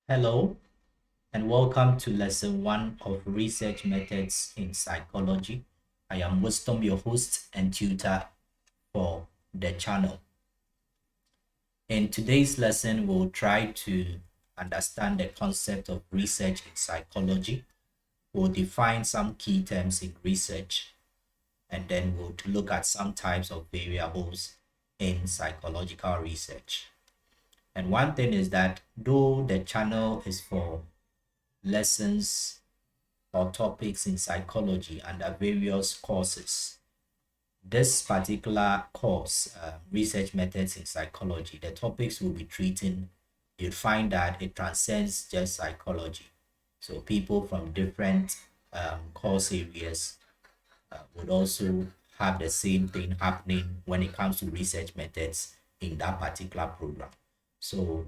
Hello, and welcome to lesson one of research methods in psychology. I am Wisdom, your host and tutor for the channel. In today's lesson, we'll try to understand the concept of research in psychology. We'll define some key terms in research, and then we'll look at some types of variables in psychological research. And one thing is that though the channel is for lessons or topics in psychology under various courses. This particular course, research methods in psychology, the topics we'll be treating, you'd find that it transcends just psychology. So people from different course areas would also have the same thing happening when it comes to research methods in that particular program. So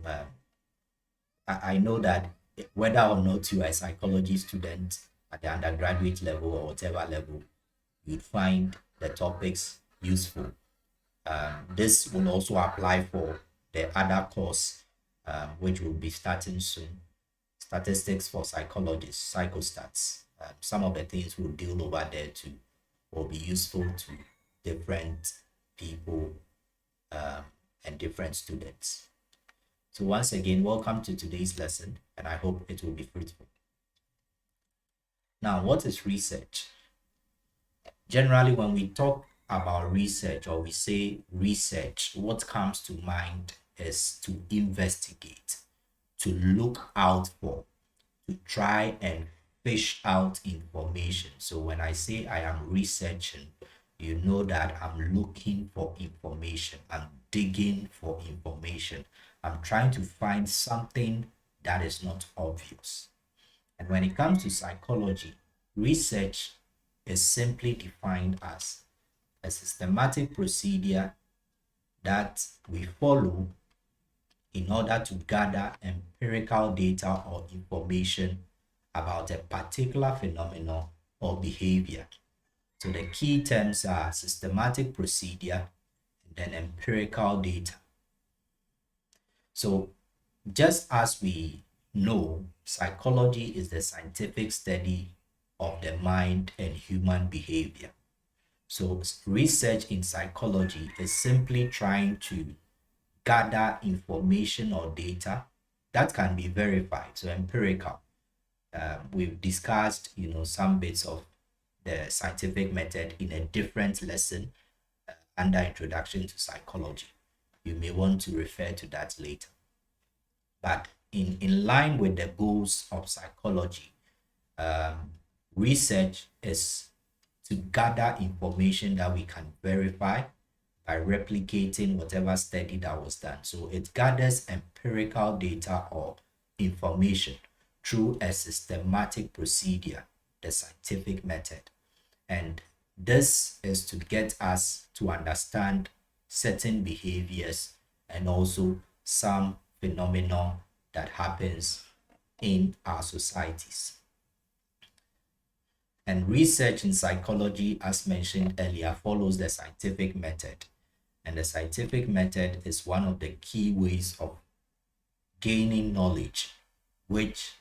I know that whether or not you are a psychology student at the undergraduate level or whatever level, you'd find the topics useful. This will also apply for the other course, which will be starting soon, statistics for psychologists, psychostats. Some of the things we'll deal over there too will be useful to different people and different students. So once again, welcome to today's lesson, and I hope it will be fruitful. Now, what is research? Generally, when we talk about research or we say research, what comes to mind is to investigate, to look out for, to try and fish out information. So when I say I am researching, you know that I'm looking for information, I'm digging for information, I'm trying to find something that is not obvious. And when it comes to psychology, research is simply defined as a systematic procedure that we follow in order to gather empirical data or information about a particular phenomenon or behavior. So the key terms are systematic procedure and then empirical data. So just as we know, psychology is the scientific study of the mind and human behavior. So research in psychology is simply trying to gather information or data that can be verified, so empirical. We've discussed, some bits of the scientific method in a different lesson under Introduction to Psychology. You may want to refer to that later. But in line with the goals of psychology, research is to gather information that we can verify by replicating whatever study that was done. So it gathers empirical data or information through a systematic procedure, the scientific method. And this is to get us to understand certain behaviors and also some phenomenon that happens in our societies. And research in psychology, as mentioned earlier, follows the scientific method. And the scientific method is one of the key ways of gaining knowledge, which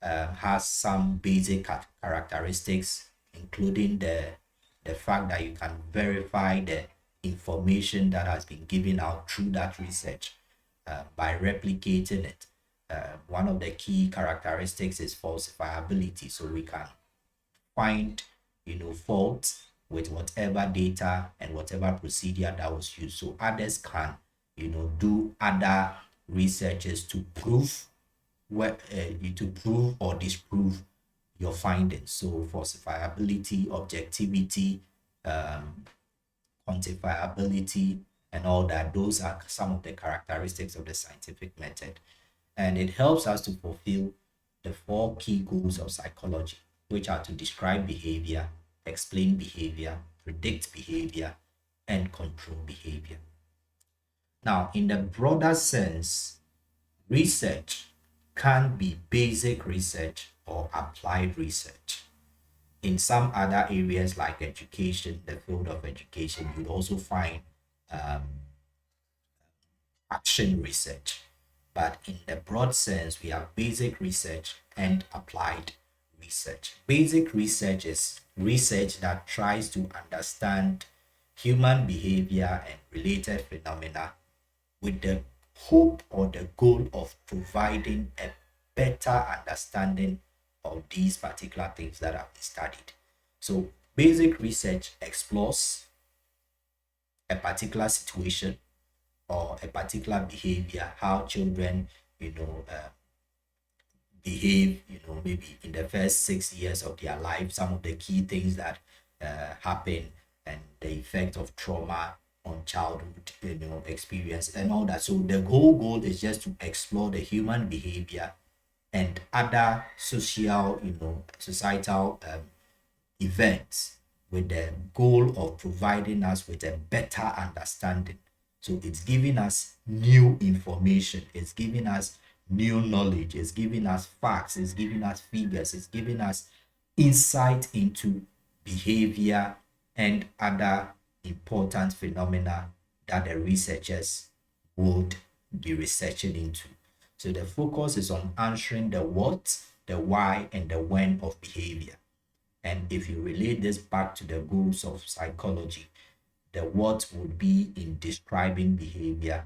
has some basic characteristics, including the fact that you can verify the information that has been given out through that research by replicating it. One of the key characteristics is falsifiability. So we can find, faults with whatever data and whatever procedure that was used. So others can, do other researches to prove to prove or disprove your findings. So falsifiability, objectivity, quantifiability, and all that. Those are some of the characteristics of the scientific method. And it helps us to fulfill the four key goals of psychology, which are to describe behavior, explain behavior, predict behavior, and control behavior. Now, in the broader sense, research can be basic research or applied research. In some other areas like education, the field of education, you'd also find action research. But in the broad sense, we have basic research and applied research. Basic research is research that tries to understand human behavior and related phenomena with the hope or the goal of providing a better understanding of these particular things that have been studied. So basic research explores a particular situation or a particular behavior, how children, behave, maybe in the first 6 years of their life, some of the key things that happen and the effect of trauma on childhood, experience and all that. So the whole goal is just to explore the human behavior and other social, societal events with the goal of providing us with a better understanding. So it's giving us new information, it's giving us new knowledge, it's giving us facts, it's giving us figures, it's giving us insight into behavior and other important phenomena that the researchers would be researching into. So the focus is on answering the what, the why, and the when of behavior. And if you relate this back to the goals of psychology, the what would be in describing behavior,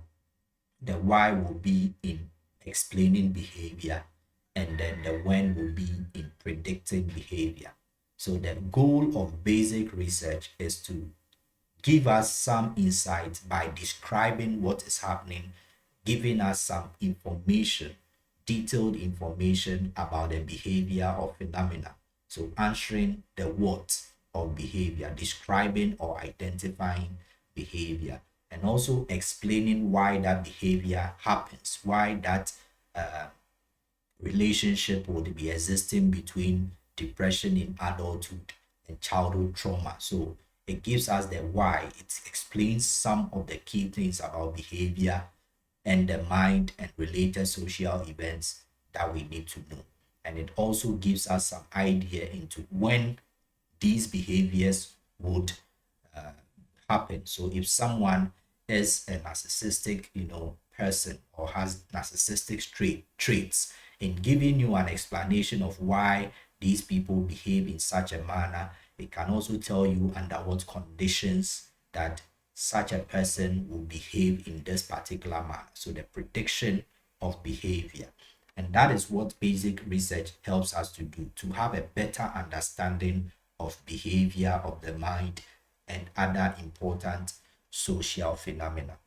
the why will be in explaining behavior, and then the when will be in predicting behavior. So the goal of basic research is to give us some insight by describing what is happening, giving us some information, detailed information about the behavior or phenomena. So answering the what of behavior, describing or identifying behavior, and also explaining why that behavior happens, why that relationship would be existing between depression in adulthood and childhood trauma. So it gives us the why. It explains some of the key things about behavior and the mind and related social events that we need to know. And it also gives us some idea into when these behaviors would happen. So if someone is a narcissistic, person or has narcissistic traits, in giving you an explanation of why these people behave in such a manner, it can also tell you under what conditions that such a person will behave in this particular manner. So the prediction of behavior. And that is what basic research helps us to do, to have a better understanding of behavior of the mind and other important social phenomena.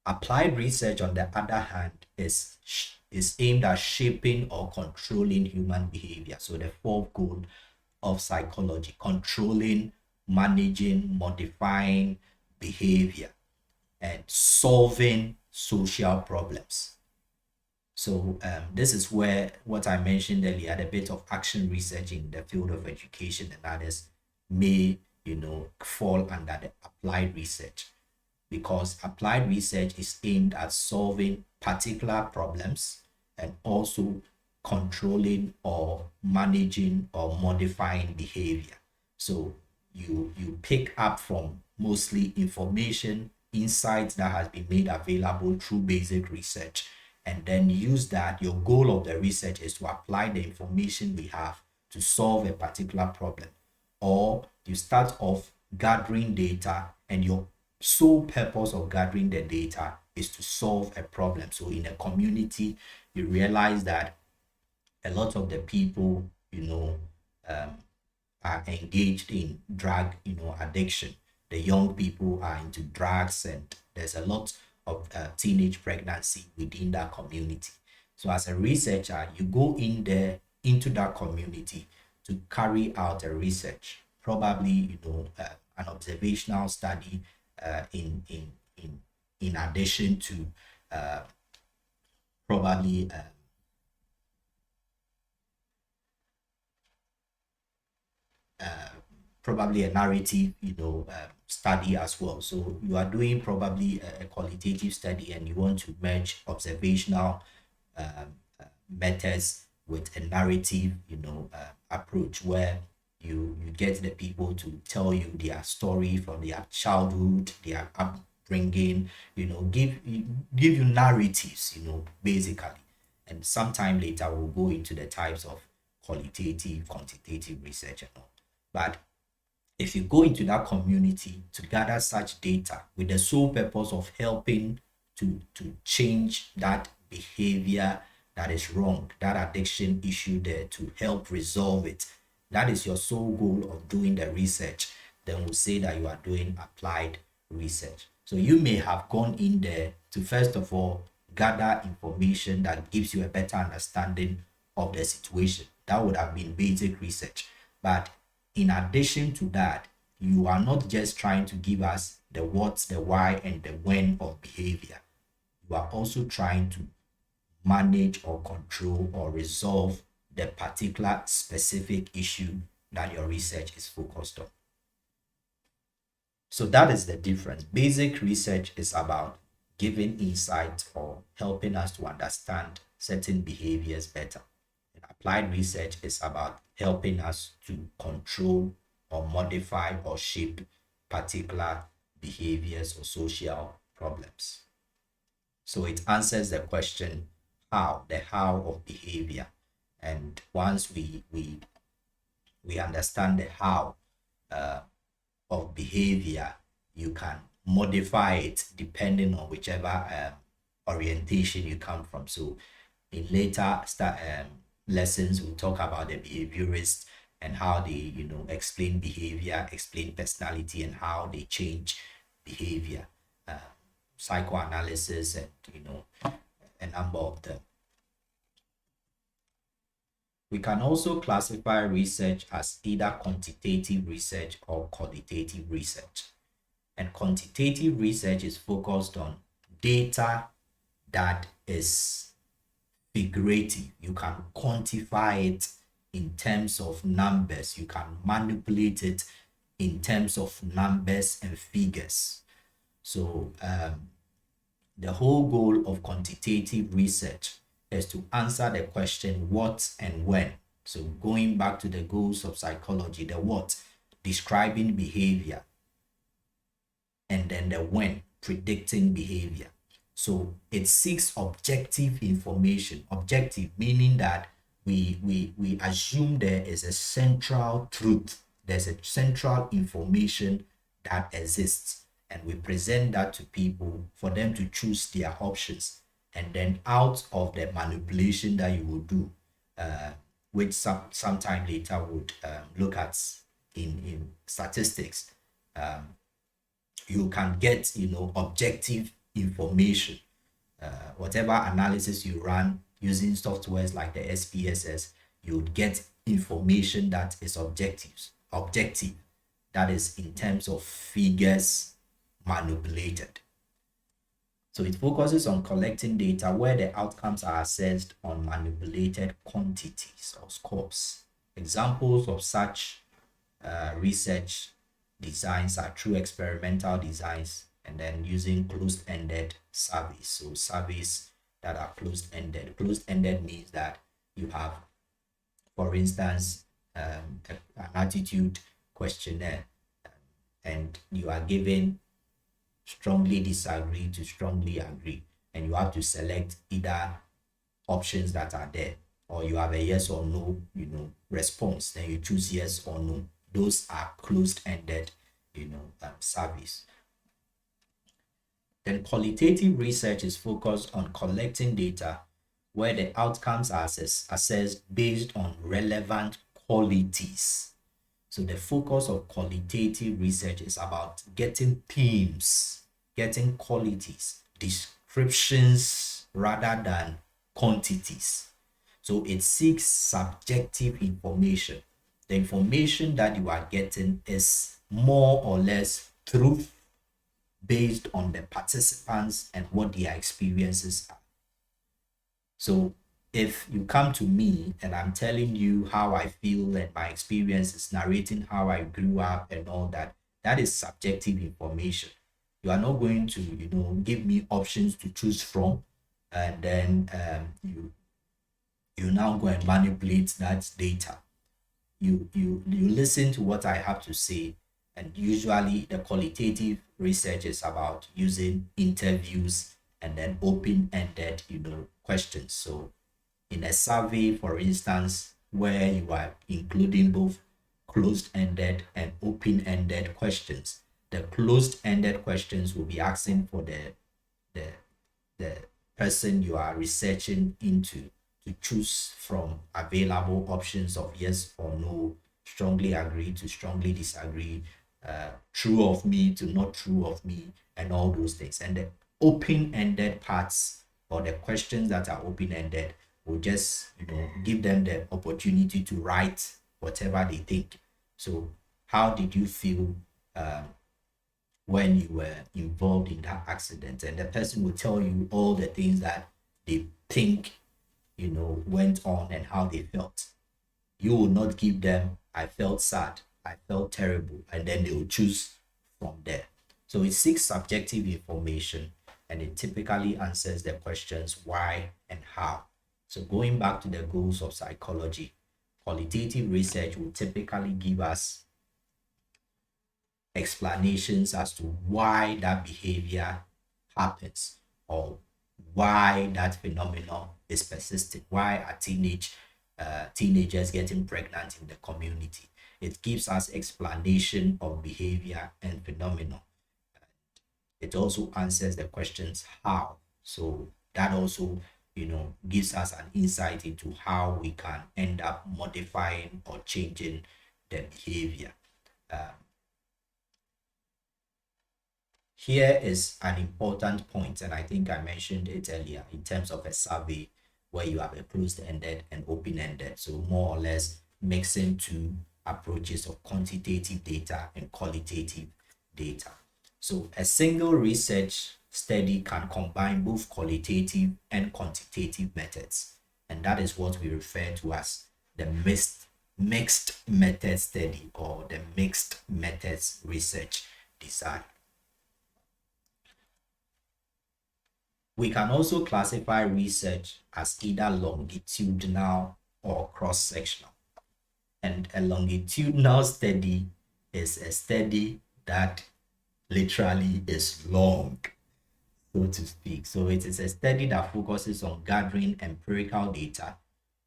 Applied research, on the other hand, is aimed at shaping or controlling human behavior. So the fourth goal of psychology, controlling, managing, modifying behavior, and solving social problems. So this is where what I mentioned earlier, the bit of action research in the field of education and others may, fall under the applied research, because applied research is aimed at solving particular problems and also controlling or managing or modifying behavior. So you pick up from mostly information, insights that has been made available through basic research, and then use that. Your goal of the research is to apply the information we have to solve a particular problem, or you start off gathering data and your sole purpose of gathering the data is to solve a problem. So in a community, you realize that a lot of the people, are engaged in drug, addiction. The young people are into drugs, and there's a lot of teenage pregnancy within that community. So as a researcher, you go in there into that community to carry out a research, probably an observational study in addition to probably probably a narrative, study as well. So you are doing probably a qualitative study and you want to merge observational methods with a narrative, approach where you get the people to tell you their story from their childhood, their bring in, give you narratives, basically. And sometime later we'll go into the types of qualitative, quantitative research and all. But if you go into that community to gather such data with the sole purpose of helping to change that behavior that is wrong, that addiction issue there, to help resolve it, that is your sole goal of doing the research, then we'll say that you are doing applied research. So you may have gone in there to, first of all, gather information that gives you a better understanding of the situation. That would have been basic research. But in addition to that, you are not just trying to give us the what, the why, and the when of behavior. You are also trying to manage or control or resolve the particular specific issue that your research is focused on. So that is the difference. Basic research is about giving insight or helping us to understand certain behaviors better. And applied research is about helping us to control or modify or shape particular behaviors or social problems. So it answers the question how, the how of behavior. And once we understand the how of behavior, you can modify it depending on whichever orientation you come from. So in later lessons, we'll talk about the behaviorists and how they explain behavior, explain personality, and how they change behavior, psychoanalysis, and a number of them. We can also classify research as either quantitative research or qualitative research. And quantitative research is focused on data that is figurative. You can quantify it in terms of numbers. You can manipulate it in terms of numbers and figures. So the whole goal of quantitative research is to answer the question what and when. So going back to the goals of psychology, the what, describing behavior, and then the when, predicting behavior. So it seeks objective information. Objective meaning that we assume there is a central truth. There's a central information that exists, and we present that to people for them to choose their options. And then out of the manipulation that you will do, which sometime later would look at in statistics, you can get objective information. Whatever analysis you run using softwares like the SPSS, you would get information that is objective, that is in terms of figures manipulated. So it focuses on collecting data where the outcomes are assessed on manipulated quantities or scores. Examples of such research designs are through experimental designs and then using closed-ended surveys. So surveys that are closed-ended. Closed-ended means that you have, for instance, an attitude questionnaire, and you are given strongly disagree to strongly agree, and you have to select either options that are there, or you have a yes or no response, then you choose yes or no. Those are closed-ended surveys. Then qualitative research is focused on collecting data where the outcomes are assessed based on relevant qualities. So the focus of qualitative research is about getting themes, getting qualities, descriptions rather than quantities. So it seeks subjective information. The information that you are getting is more or less truth based on the participants and what their experiences are. So if you come to me and I'm telling you how I feel and my experiences, narrating how I grew up and all that, that is subjective information. You are not going to, give me options to choose from, and then you now go and manipulate that data. You listen to what I have to say, and usually the qualitative research is about using interviews and then open-ended, questions. So in a survey, for instance, where you are including both closed-ended and open-ended questions, the closed-ended questions will be asking for the the person you are researching into to choose from available options of yes or no, strongly agree to strongly disagree, true of me to not true of me, and all those things. And the open-ended parts, or the questions that are open-ended, will just give them the opportunity to write whatever they think. So how did you feel when you were involved in that accident? And the person will tell you all the things that they think went on and how they felt. You will not give them I felt sad, I felt terrible, and then they will choose from there. So it seeks subjective information, and it typically answers the questions why and how. So going back to the goals of psychology, qualitative research will typically give us explanations as to why that behavior happens, or why that phenomenon is persistent, why are teenagers getting pregnant in the community. It gives us explanation of behavior and phenomenon. It also answers the questions how. So that also gives us an insight into how we can end up modifying or changing the behavior. Here is an important point, and I think I mentioned it earlier in terms of a survey where you have a closed-ended and open-ended. So more or less mixing two approaches of quantitative data and qualitative data. So a single research study can combine both qualitative and quantitative methods, and that is what we refer to as the mixed method study, or the mixed methods research design. We can also classify research as either longitudinal or cross-sectional. And a longitudinal study is a study that literally is long, so to speak. So it is a study that focuses on gathering empirical data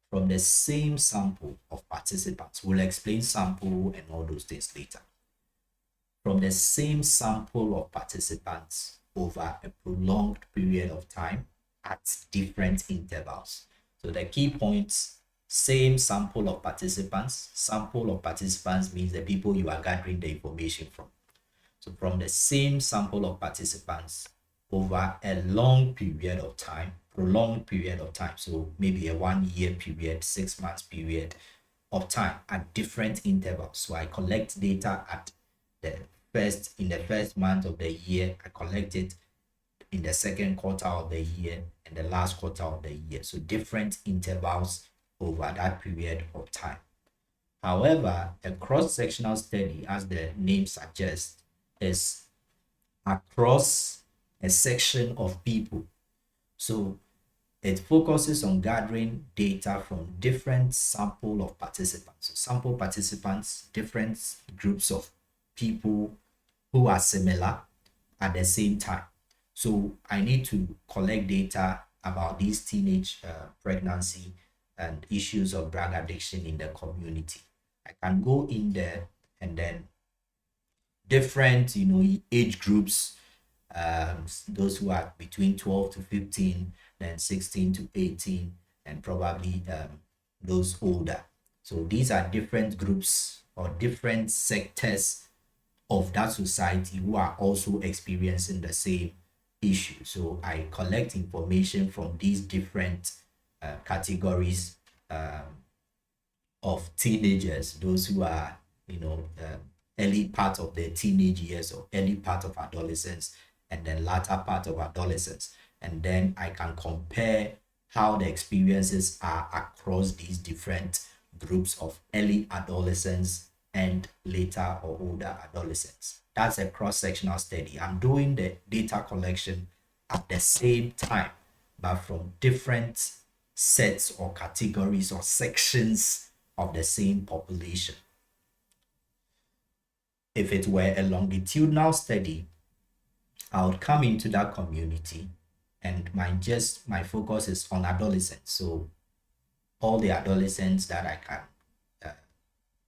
from the same sample of participants. We'll explain sample and all those things later. From the same sample of participants over a prolonged period of time at different intervals. So the key points: same sample of participants. Sample of participants means the people you are gathering the information from. So from the same sample of participants over a long period of time, prolonged period of time. So maybe a 1 year period, 6 months period of time at different intervals. So I collect data at in the first month of the year, I collect it in the second quarter of the year, and the last quarter of the year. So different intervals over that period of time. However, a cross-sectional study, as the name suggests, is across a section of people. So it focuses on gathering data from different sample of participants. So sample participants, different groups of people who are similar at the same time. So I need to collect data about these teenage pregnancy and issues of drug addiction in the community. I can go in there, and then different age groups, those who are between 12 to 15, then 16 to 18, and probably those older. So these are different groups or different sectors of that society who are also experiencing the same issue. So I collect information from these different categories of teenagers, those who are early part of their teenage years or early part of adolescence, and then latter part of adolescence. And then I can compare how the experiences are across these different groups of early adolescents and later or older adolescents. That's a cross-sectional study. I'm doing the data collection at the same time, but from different sets or categories or sections of the same population. If it were a longitudinal study, I would come into that community, and my focus is on adolescents. So all the adolescents that I can uh,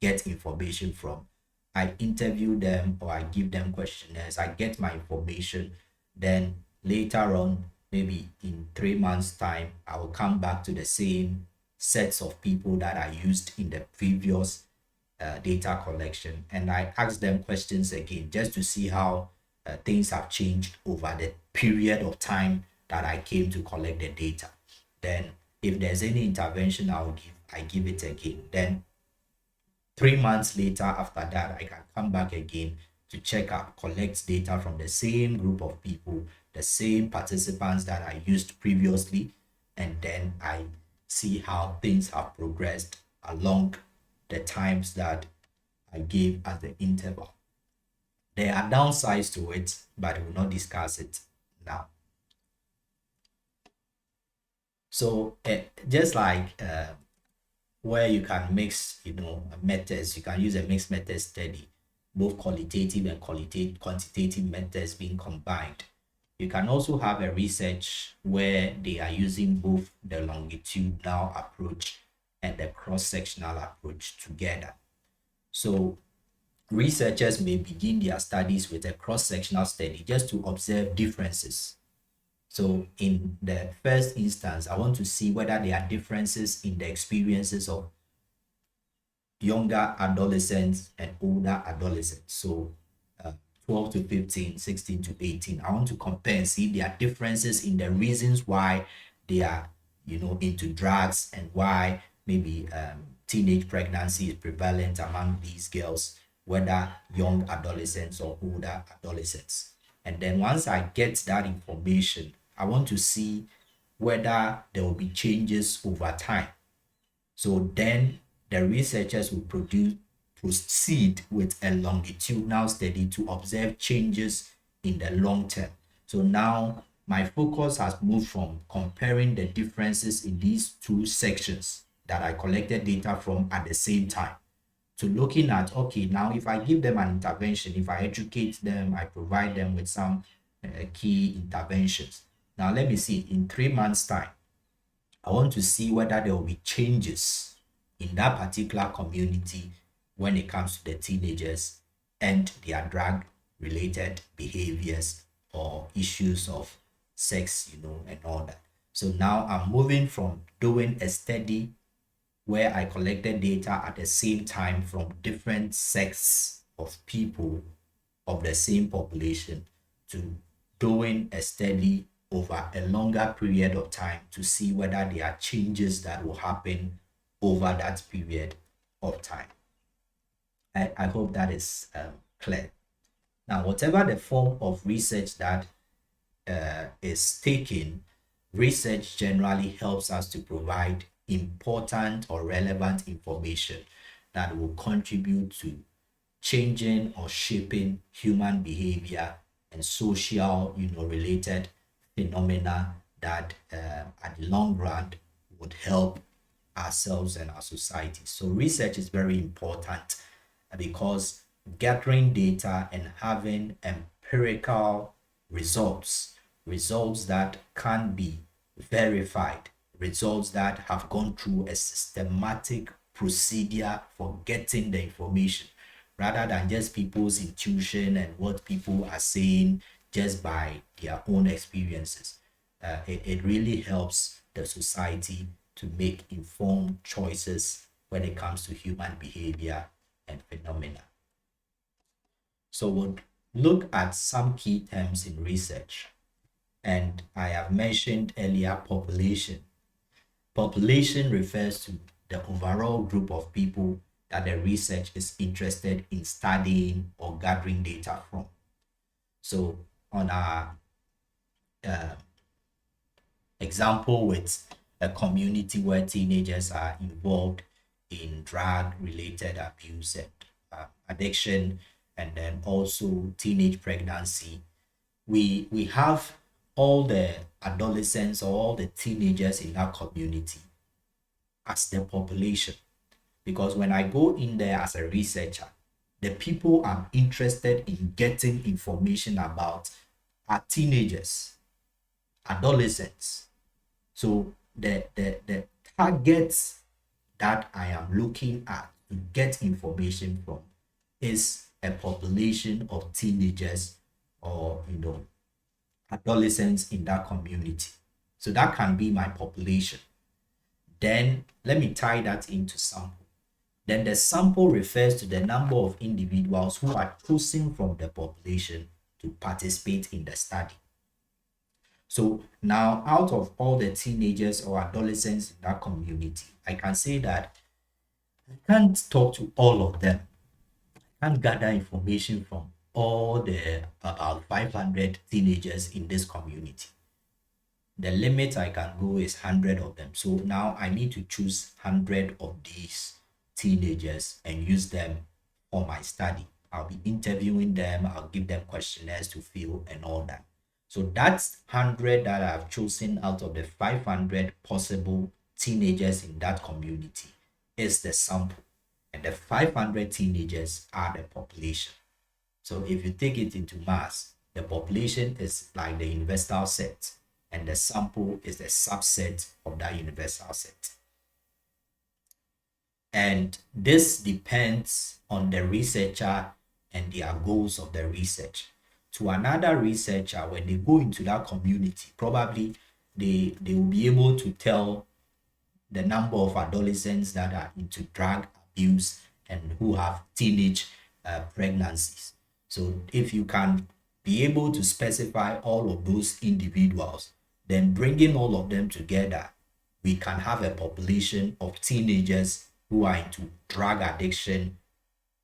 get information from, I interview them or I give them questionnaires. I get my information. Then later on, maybe in 3 months' time, I will come back to the same sets of people that I used in the previous data collection, and I ask them questions again just to see how things have changed over the period of time that I came to collect the data. Then if there's any intervention I give it again. Then 3 months later, after that, I can come back again to check up, collect data from the same group of people, the same participants that I used previously, and then I see how things have progressed along the times that I gave as the interval. There are downsides to it, but we will not discuss it now. So just like where you can mix, methods, you can use a mixed method study, both qualitative and quantitative methods being combined. You can also have a research where they are using both the longitudinal approach and the cross-sectional approach together. So researchers may begin their studies with a cross-sectional study just to observe differences. So in the first instance, I want to see whether there are differences in the experiences of younger adolescents and older adolescents. So 12 to 15, 16 to 18. I want to compare and see there are differences in the reasons why they are, into drugs, and why maybe teenage pregnancy is prevalent among these girls, whether young adolescents or older adolescents. And then once I get that information, I want to see whether there will be changes over time. So then the researchers will proceed with a longitudinal study to observe changes in the long term. So now my focus has moved from comparing the differences in these two sections that I collected data from at the same time to looking at, okay, now if I give them an intervention, if I educate them, I provide them with some key interventions. Now let me see, in 3 months' time, I want to see whether there will be changes in that particular community when it comes to the teenagers and their drug related behaviors or issues of sex, and all that. So now I'm moving from doing a study where I collected data at the same time from different sects of people of the same population to doing a study over a longer period of time to see whether there are changes that will happen over that period of time. I hope that is clear. Now, whatever the form of research that is taken, research generally helps us to provide important or relevant information that will contribute to changing or shaping human behavior and social, related phenomena that at the long run would help ourselves and our society. So research is very important because gathering data and having empirical results that can be verified, results that have gone through a systematic procedure for getting the information, rather than just people's intuition and what people are saying just by their own experiences. It really helps the society to make informed choices when it comes to human behavior and phenomena. So we'll look at some key terms in research. And I have mentioned earlier population. Population refers to the overall group of people that the research is interested in studying or gathering data from. So on our example with a community where teenagers are involved in drug-related abuse and addiction, and then also teenage pregnancy, we have all the adolescents or all the teenagers in that community as the population. Because when I go in there as a researcher, the people I'm interested in getting information about are teenagers, adolescents. So the targets that I am looking at to get information from is a population of teenagers or adolescents in that community. So that can be my population. Then let me tie that into sample. Then the sample refers to the number of individuals who are chosen from the population to participate in the study. So now, out of all the teenagers or adolescents in that community, I can say that I can't talk to all of them. I can't gather information from all the about 500 teenagers in this community. The limit I can go is 100 of them. So now I need to choose 100 of these teenagers and use them for my study. I'll be interviewing them, I'll give them questionnaires to fill and all that. So that's 100 that I've chosen out of the 500 possible teenagers in that community is the sample. And the 500 teenagers are the population. So if you take it into mass, the population is like the universal set, and the sample is the subset of that universal set. And this depends on the researcher and their goals of the research. To another researcher, when they go into that community, probably they will be able to tell the number of adolescents that are into drug abuse and who have teenage pregnancies. So if you can be able to specify all of those individuals, then bringing all of them together, we can have a population of teenagers who are into drug addiction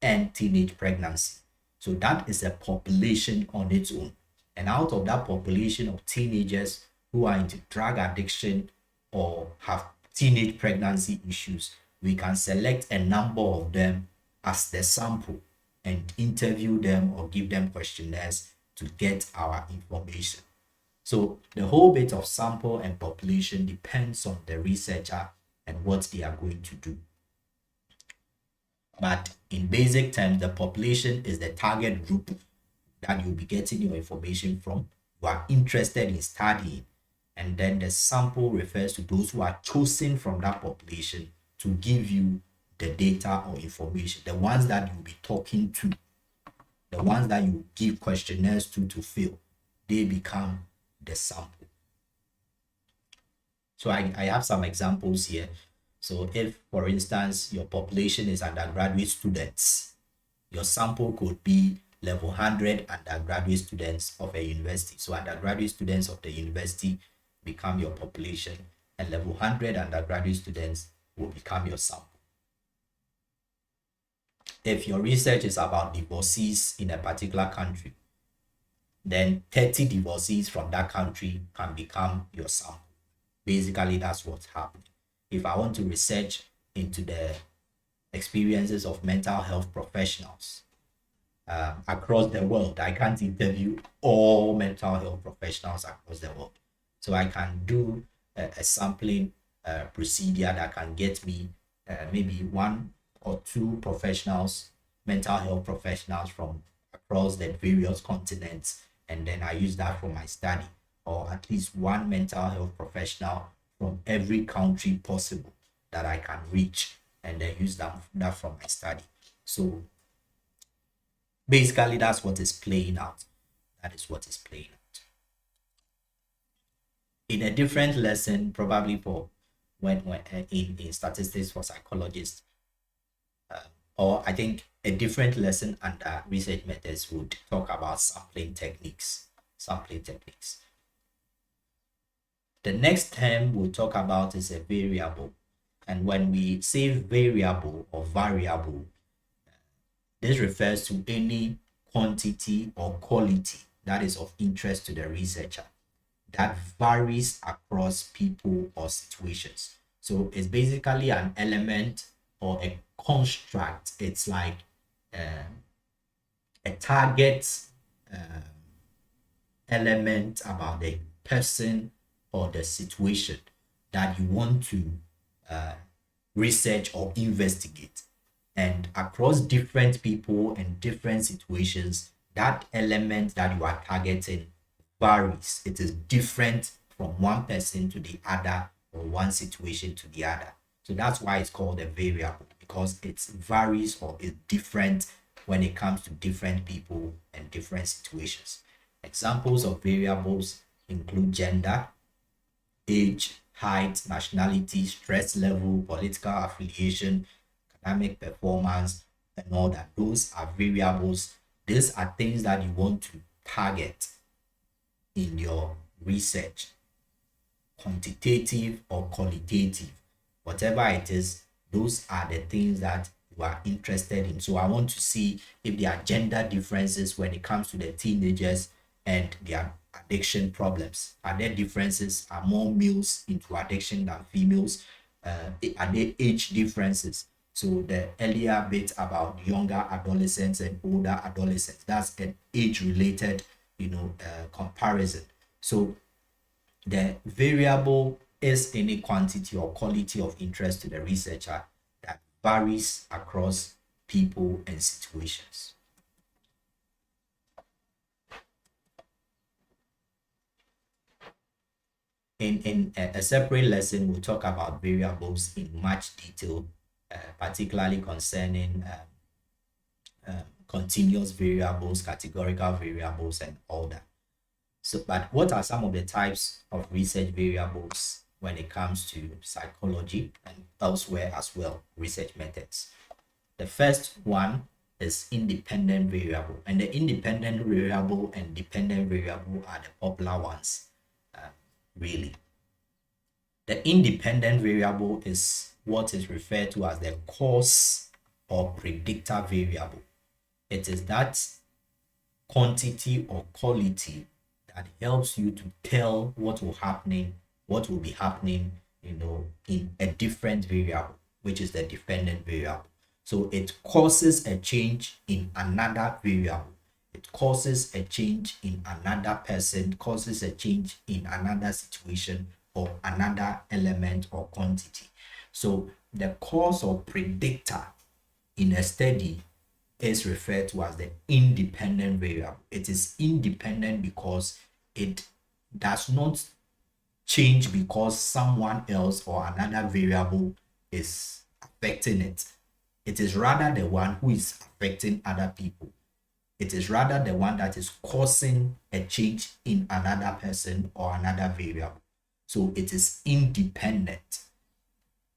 and teenage pregnancy. So that is a population on its own. And out of that population of teenagers who are into drug addiction or have teenage pregnancy issues, we can select a number of them as the sample and interview them or give them questionnaires to get our information. So the whole bit of sample and population depends on the researcher and what they are going to do. But in basic terms, the population is the target group that you'll be getting your information from, you are interested in studying. And then the sample refers to those who are chosen from that population to give you the data or information, the ones that you'll be talking to, the ones that you give questionnaires to fill, they become the sample. So I have some examples here. So if, for instance, your population is undergraduate students, your sample could be level 100 undergraduate students of a university. So undergraduate students of the university become your population, and level 100 undergraduate students will become your sample. If your research is about divorcees in a particular country, then 30 divorcees from that country can become your sample. Basically, that's what's happening. If I want to research into the experiences of mental health professionals across the world, I can't interview all mental health professionals across the world. So I can do a sampling procedure that can get me maybe one or two professionals, mental health professionals from across the various continents, and then I use that for my study, or at least one mental health professional from every country possible that I can reach, and then use that from my study. So basically, that's what is playing out. That is what is playing out. In a different lesson, probably for when in statistics for psychologists, or I think a different lesson under research methods would talk about sampling techniques. Sampling techniques. The next term we'll talk about is a variable. And when we say variable or variable, this refers to any quantity or quality that is of interest to the researcher that varies across people or situations. So it's basically an element or a construct. It's like a target element about the person or the situation that you want to research or investigate. And across different people and different situations, that element that you are targeting varies. It is different from one person to the other or one situation to the other. So that's why it's called a variable, because it varies or is different when it comes to different people and different situations. Examples of variables include gender, age, height, nationality, stress level, political affiliation, academic performance, and all that. Those are variables. These are things that you want to target in your research, quantitative or qualitative, whatever it is. Those are the things that you are interested in. So I want to see if there are gender differences when it comes to the teenagers and their addiction problems. Are there differences? Are more males into addiction than females? Are there age differences? So the earlier bit about younger adolescents and older adolescents, that's an age-related, comparison. So the variable is any quantity or quality of interest to the researcher that varies across people and situations. In a separate lesson, we'll talk about variables in much detail, particularly concerning continuous variables, categorical variables, and all that. So, but what are some of the types of research variables when it comes to psychology and elsewhere as well, research methods? The first one is independent variable, and the independent variable and dependent variable are the popular ones, really. The independent variable is what is referred to as the cause or predictor variable. It is that quantity or quality that helps you to tell what will be happening, in a different variable, which is the dependent variable. So it causes a change in another variable. It causes a change in another person, causes a change in another situation or another element or quantity. So the cause or predictor in a study is referred to as the independent variable. It is independent because it does not change because someone else or another variable is affecting it. It is rather the one who is affecting other people. It is rather the one that is causing a change in another person or another variable. So it is independent.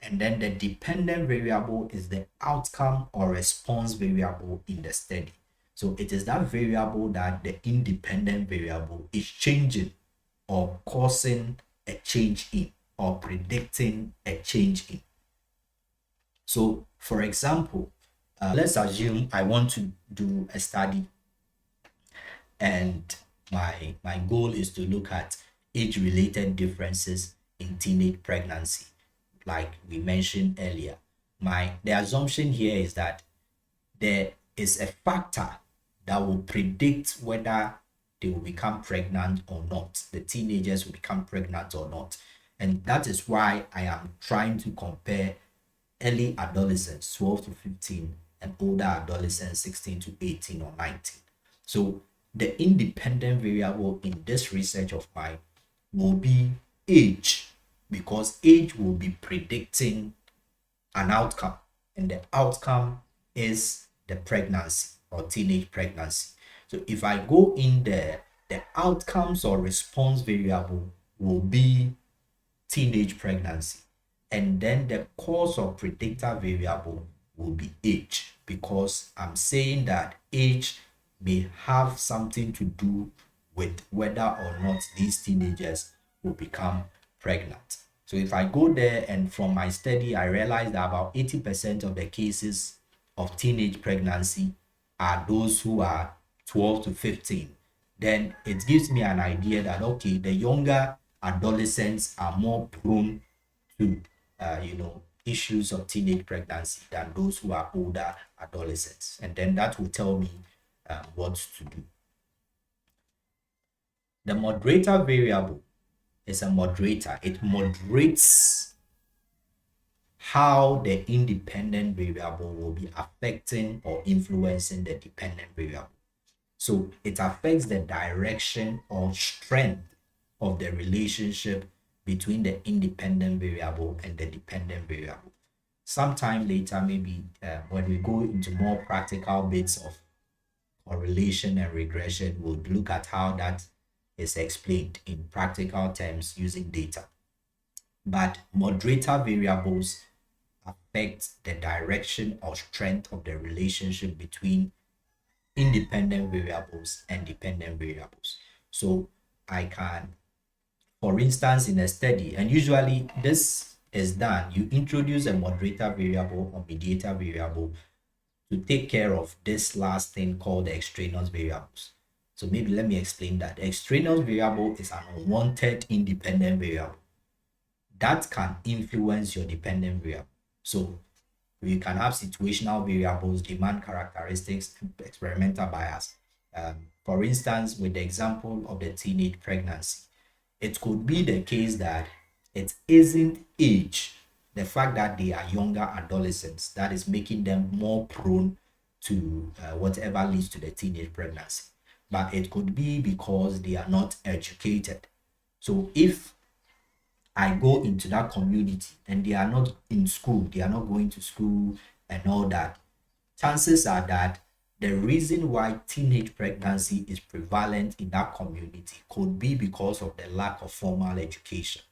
And then the dependent variable is the outcome or response variable in the study. So it is that variable that the independent variable is changing or causing a change in or predicting a change in. So for example, let's assume I want to do a study and my goal is to look at age-related differences in teenage pregnancy, like we mentioned earlier. The assumption here is that there is a factor that will predict whether they will become pregnant or not. The teenagers will become pregnant or not. And that is why I am trying to compare early adolescents, 12 to 15, and older adolescents, 16 to 18 or 19. So the independent variable in this research of mine will be age, because age will be predicting an outcome, and the outcome is the pregnancy or teenage pregnancy. So if I go in there, the outcomes or response variable will be teenage pregnancy, and then the cause or predictor variable will be age, because I'm saying that age may have something to do with whether or not these teenagers will become pregnant. So if I go there and from my study, I realize that about 80% of the cases of teenage pregnancy are those who are 12 to 15, then it gives me an idea that, okay, the younger adolescents are more prone to, issues of teenage pregnancy than those who are older adolescents. And then that will tell me what to do. The moderator variable is a moderator. It moderates how the independent variable will be affecting or influencing the dependent variable. So it affects the direction or strength of the relationship between the independent variable and the dependent variable. Sometime later, maybe when we go into more practical bits of correlation and regression, we'll look at how that is explained in practical terms using data. But moderator variables affect the direction or strength of the relationship between independent variables and dependent variables. So I can, for instance, in a study, and usually this is done, you introduce a moderator variable or mediator variable to take care of this last thing called the extraneous variables. So maybe let me explain that. The extraneous variable is an unwanted independent variable that can influence your dependent variable. So we can have situational variables, demand characteristics, experimental bias. For instance, with the example of the teenage pregnancy, it could be the case that it isn't age, the fact that they are younger adolescents, that is making them more prone to whatever leads to the teenage pregnancy. But it could be because they are not educated. So if I go into that community and they are not in school, they are not going to school and all that, chances are that the reason why teenage pregnancy is prevalent in that community could be because of the lack of formal education.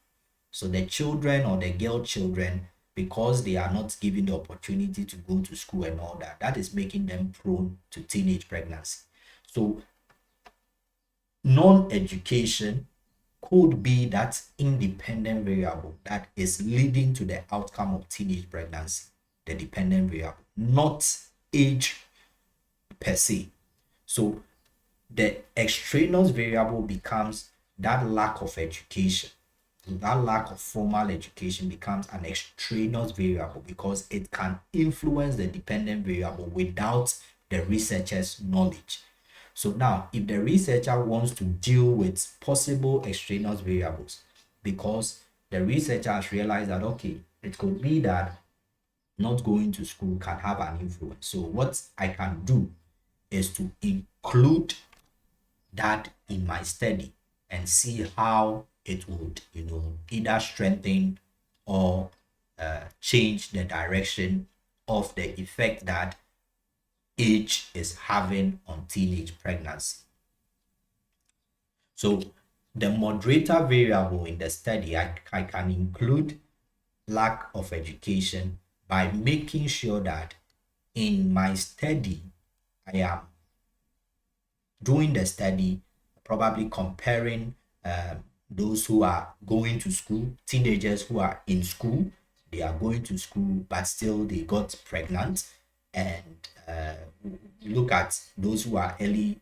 So the children or the girl children, because they are not given the opportunity to go to school and all that, that is making them prone to teenage pregnancy. So non-education could be that independent variable that is leading to the outcome of teenage pregnancy, the dependent variable, not age per se. So the extraneous variable becomes that lack of education. That lack of formal education becomes an extraneous variable because it can influence the dependent variable without the researcher's knowledge. So now, if the researcher wants to deal with possible extraneous variables, because the researcher has realized that, okay, it could be that not going to school can have an influence. So what I can do is to include that in my study and see how it would, either strengthen or change the direction of the effect that age is having on teenage pregnancy. So the moderator variable in the study, I can include lack of education by making sure that in my study, I am doing the study, probably comparing those who are going to school, teenagers who are in school, they are going to school, but still they got pregnant, and look at those who are early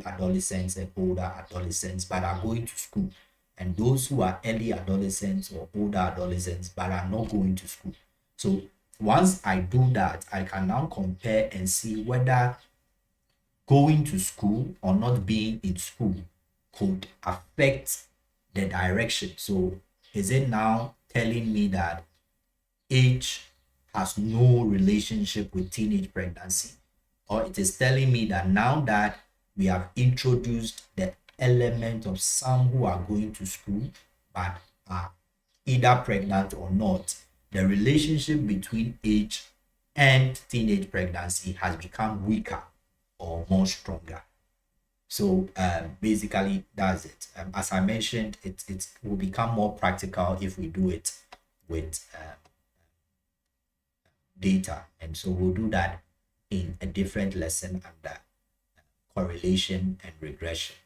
adolescents and older adolescents but are going to school, and those who are early adolescents or older adolescents but are not going to school. So once I do that, I can now compare and see whether going to school or not being in school could affect the direction. So is it now telling me that age has no relationship with teenage pregnancy? Or it is telling me that now that we have introduced the element of some who are going to school but are either pregnant or not, the relationship between age and teenage pregnancy has become weaker or more stronger. So basically, that's it. As I mentioned, it will become more practical if we do it with data. And so we'll do that in a different lesson under correlation and regression.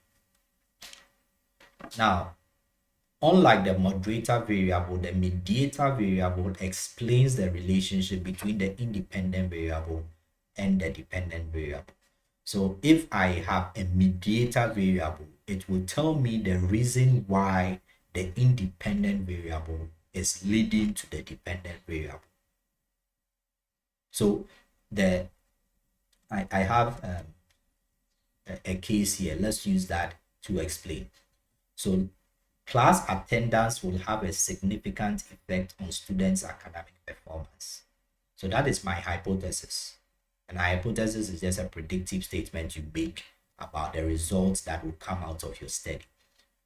Now, unlike the moderator variable, the mediator variable explains the relationship between the independent variable and the dependent variable. So if I have a mediator variable, it will tell me the reason why the independent variable is leading to the dependent variable. So I have a case here. Let's use that to explain. So class attendance will have a significant effect on students' academic performance. So that is my hypothesis. And a hypothesis is just a predictive statement you make about the results that will come out of your study.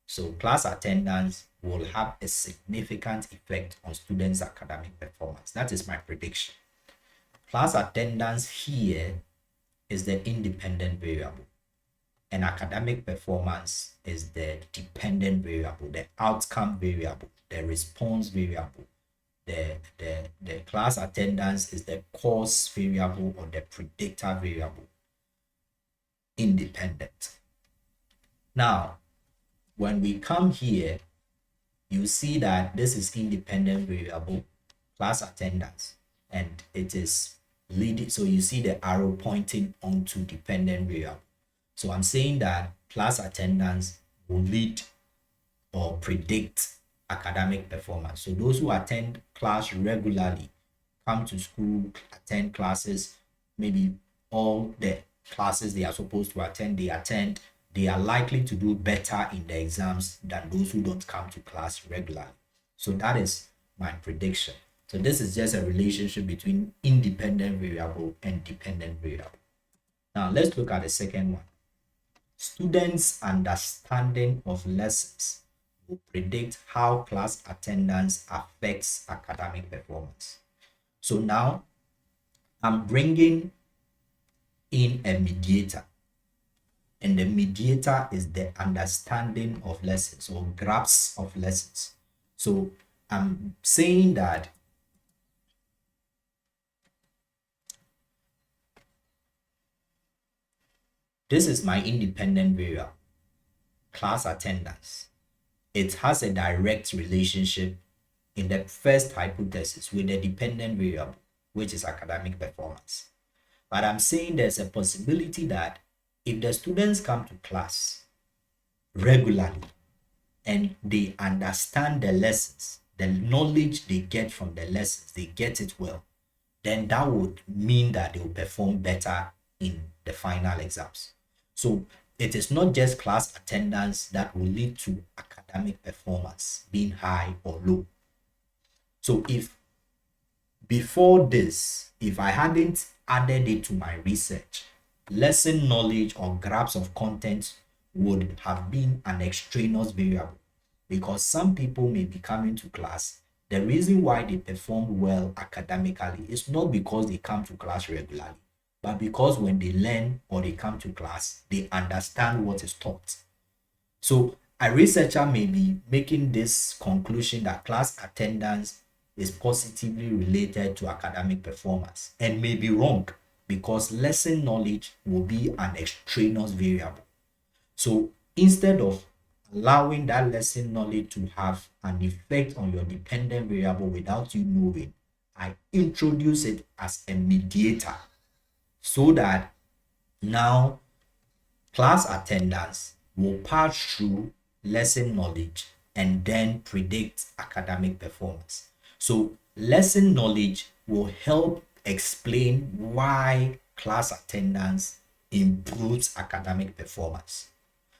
So class attendance will have a significant effect on students' academic performance. That is my prediction. Class attendance here is the independent variable, and academic performance is the dependent variable, the outcome variable, the response variable. The class attendance is the cause variable or the predictor variable, independent. Now, when we come here, you see that this is independent variable, class attendance, and it is leading. So you see the arrow pointing onto dependent variable. So I'm saying that class attendance will lead or predict academic performance. So those who attend class regularly, come to school, attend classes, maybe all the classes they are supposed to attend, they are likely to do better in the exams than those who don't come to class regularly. So that is my prediction. So this is just a relationship between independent variable and dependent variable. Now let's look at the second one. Students' understanding of lessons will predict how class attendance affects academic performance. So now I'm bringing in a mediator, and the mediator is the understanding of lessons or grasp of lessons. So I'm saying that this is my independent variable, class attendance. It has a direct relationship in the first hypothesis with the dependent variable, which is academic performance. But I'm saying there's a possibility that if the students come to class regularly and they understand the lessons, the knowledge they get from the lessons, they get it well, then that would mean that they will perform better in the final exams. So it is not just class attendance that will lead to academic performance being high or low. So if before this, if I hadn't added it to my research, lesson knowledge or grasp of content would have been an extraneous variable, because some people may be coming to class. The reason why they perform well academically is not because they come to class regularly, but because when they learn or they come to class, they understand what is taught. So a researcher may be making this conclusion that class attendance is positively related to academic performance, and may be wrong, because lesson knowledge will be an extraneous variable. So instead of allowing that lesson knowledge to have an effect on your dependent variable without you knowing, I introduce it as a mediator, so that now class attendance will pass through lesson knowledge and then predict academic performance. So lesson knowledge will help explain why class attendance improves academic performance.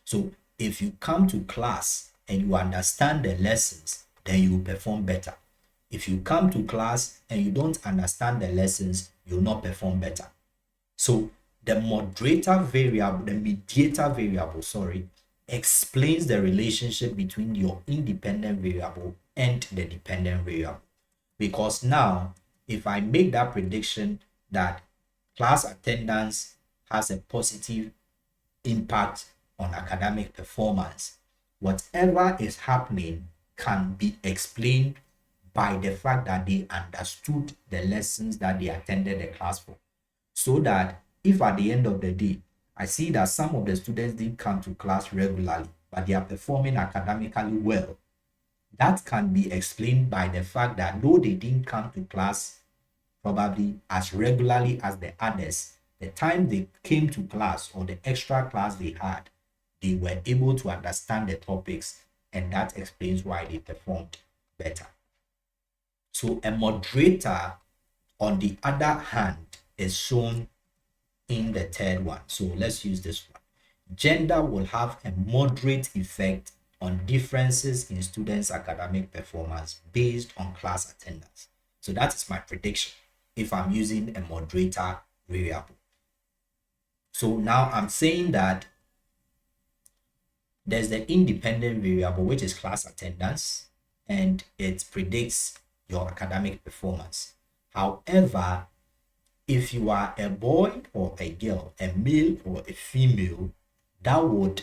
So if you come to class and you understand the lessons, then you will perform better. If you come to class and you don't understand the lessons, you will not perform better. So the moderator variable, the mediator variable, explains the relationship between your independent variable and the dependent variable. Because now, if I make that prediction that class attendance has a positive impact on academic performance, whatever is happening can be explained by the fact that they understood the lessons that they attended the class for. So that if at the end of the day, I see that some of the students didn't come to class regularly, but they are performing academically well, that can be explained by the fact that though they didn't come to class probably as regularly as the others, the time they came to class or the extra class they had, they were able to understand the topics, and that explains why they performed better. So a moderator, on the other hand, is shown in the third one. So let's use this one. Gender will have a moderate effect on differences in students' academic performance based on class attendance. So that is my prediction if I'm using a moderator variable. So now I'm saying that There's the independent variable, which is class attendance, and it predicts your academic performance. However, if you are a boy or a girl, a male or a female, that would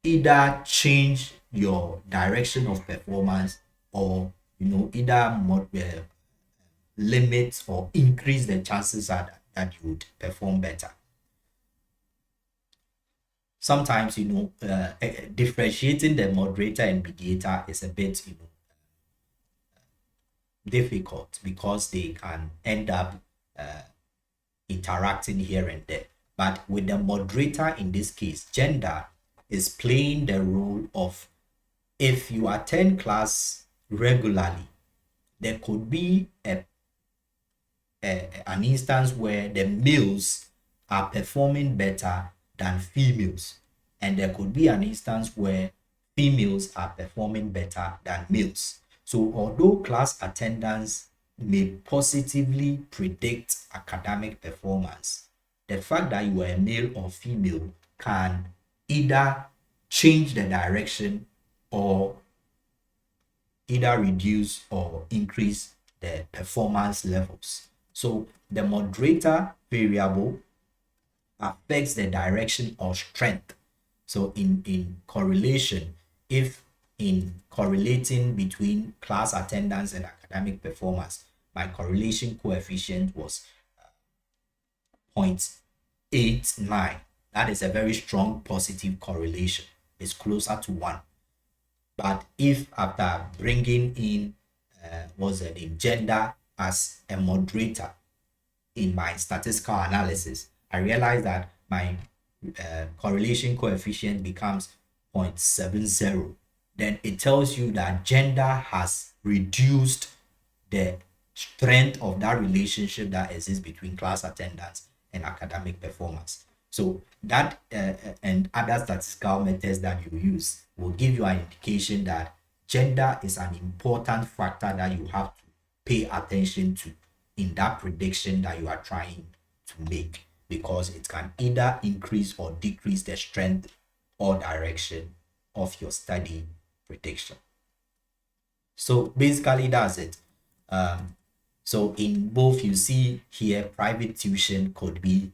either change your direction of performance, or either limit or increase the chances that you would perform better. Sometimes differentiating the moderator and mediator is a bit difficult, because they can end up interacting here and there. But with the moderator, in this case, gender is playing the role of, if you attend class regularly, there could be an instance where the males are performing better than females, and there could be an instance where females are performing better than males. So although class attendance may positively predict academic performance, the fact that you are a male or female can either change the direction, or either reduce or increase the performance levels. So the moderator variable affects the direction or strength. So in correlation, if in correlating between class attendance and academic performance, my correlation coefficient was 0.89, that is a very strong positive correlation. It's closer to 1. But if after bringing in gender as a moderator in my statistical analysis, I realized that my correlation coefficient becomes 0.70, then it tells you that gender has reduced the strength of that relationship that exists between class attendance and academic performance. So that and other statistical methods that you use will give you an indication that gender is an important factor that you have to pay attention to in that prediction that you are trying to make, because it can either increase or decrease the strength or direction of your study prediction. So basically that's it. So in both, you see here, private tuition could be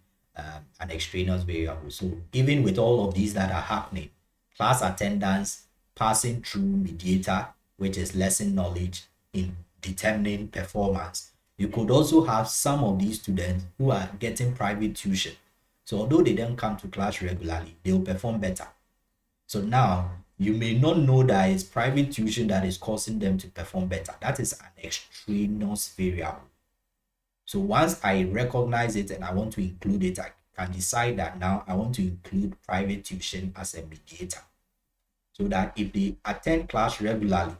an extraneous variable. So even with all of these that are happening, class attendance passing through mediator, which is lesson knowledge in determining performance, you could also have some of these students who are getting private tuition. So although they don't come to class regularly, they will perform better. So now you may not know that it's private tuition that is causing them to perform better. That is an extraneous variable. So once I recognize it and I want to include it, I can decide that now I want to include private tuition as a mediator, so that if they attend class regularly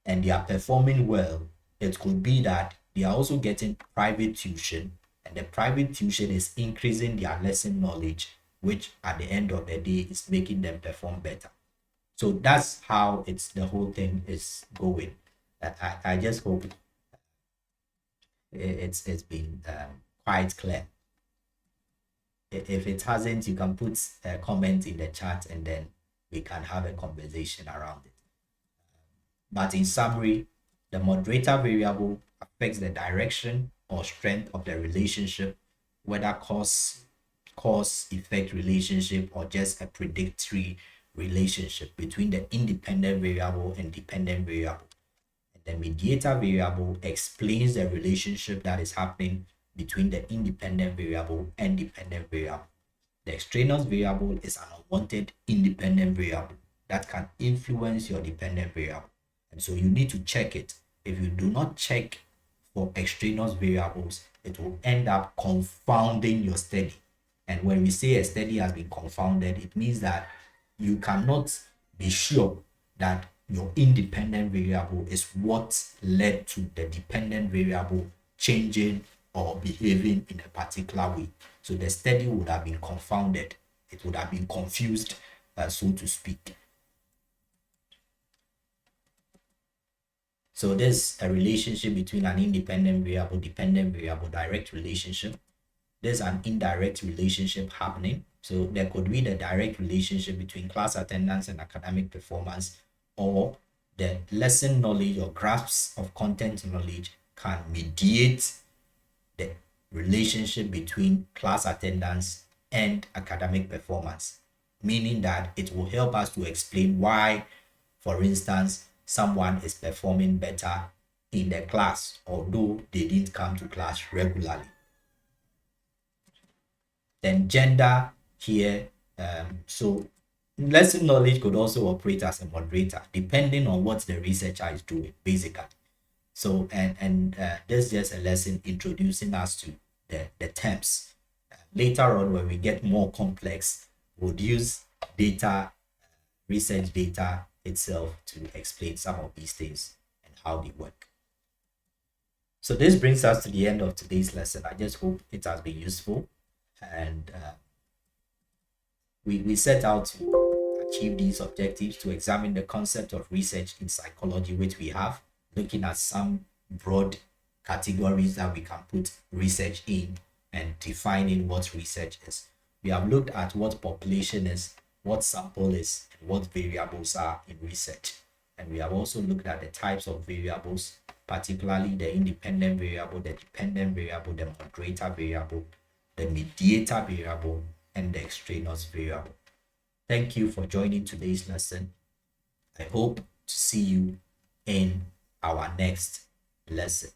and they are performing well, it could be that they are also getting private tuition, and the private tuition is increasing their lesson knowledge, which at the end of the day is making them perform better. So that's how the whole thing is going. I just hope it's been quite clear. If it hasn't, you can put a comment in the chat and then we can have a conversation around it. But in summary, the moderator variable affects the direction or strength of the relationship, whether cause-effect relationship or just a predictory relationship between the independent variable and dependent variable. And the mediator variable explains the relationship that is happening between the independent variable and dependent variable. The extraneous variable is an unwanted independent variable that can influence your dependent variable. And so you need to check it. If you do not check for extraneous variables, it will end up confounding your study. And when we say a study has been confounded, it means that you cannot be sure that your independent variable is what led to the dependent variable changing or behaving in a particular way. So the study would have been confounded. It would have been confused, so to speak. So there's a relationship between an independent variable, dependent variable, direct relationship. There's an indirect relationship happening So there could be the direct relationship between class attendance and academic performance, or the lesson knowledge or grasps of content knowledge can mediate the relationship between class attendance and academic performance, meaning that it will help us to explain why, for instance, someone is performing better in the class, although they didn't come to class regularly. Then gender here, so lesson knowledge could also operate as a moderator depending on what the researcher is doing, basically. So this is just a lesson introducing us to the terms. Later on, when we get more complex, we'll use data, research data itself to explain some of these things and how they work. So this brings us to the end of today's lesson. I just hope it has been useful, and we set out to achieve these objectives, to examine the concept of research in psychology, which we have, looking at some broad categories that we can put research in and defining what research is. We have looked at what population is, what sample is, and what variables are in research. And we have also looked at the types of variables, particularly the independent variable, the dependent variable, the moderator variable, the mediator variable, and the extraneous variable. Thank you for joining today's lesson. I hope to see you in our next lesson.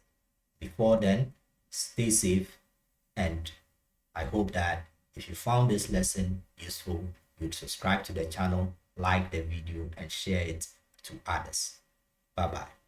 Before then, stay safe, and I hope that if you found this lesson useful, you'd subscribe to the channel, like the video, and share it to others. Bye-bye.